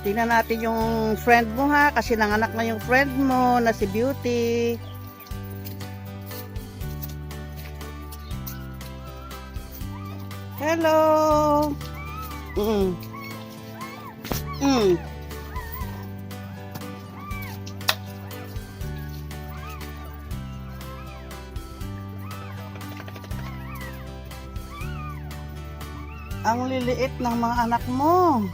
Tingnan natin yung friend mo ha, kasi nanganak na yung friend mo na si Beauty. Hello. Ang liliit ng mga anak mo.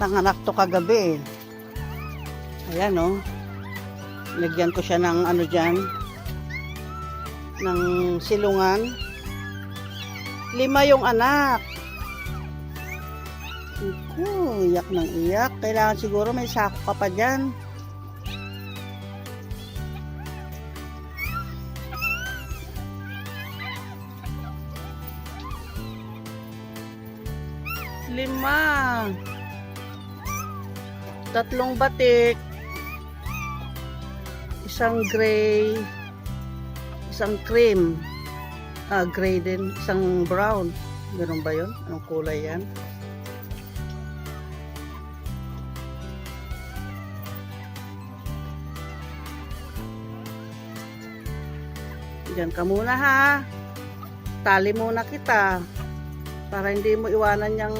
Nanganak to kagabi. Ayan oh. Lagyan ko siya ng ano dyan, ng silungan. 5 yung anak. Iyak ng iyak. Kailangan siguro may sako ka pa dyan. Lima. 3 batik. Isang gray. Isang cream. Gray din. Isang brown. Ganun ba yun? Anong kulay yan? Diyan ka muna ha. Tali muna kita. Para hindi mo iwanan yung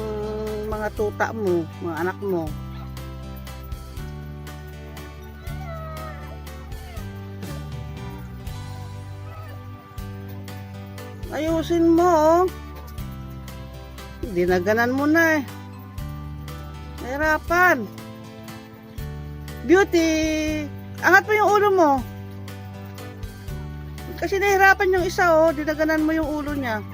mga tuta mo, mga anak mo. Ayusin mo. Dinaganan mo na eh. Nahirapan. Beauty, angat mo yung ulo mo. Kasi nahirapan yung isa oh, dinaganan mo yung ulo niya.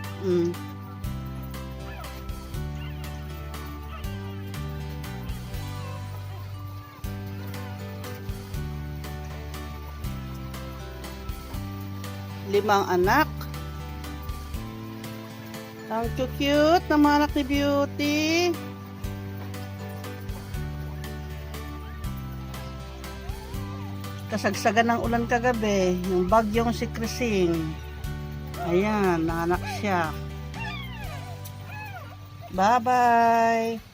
5 anak. Ang cute ng mga anak ni Beauty. Kasagsagan ng ulan kagabi. Yung bagyong si Krising. Ayan, nanganak siya. Bye-bye.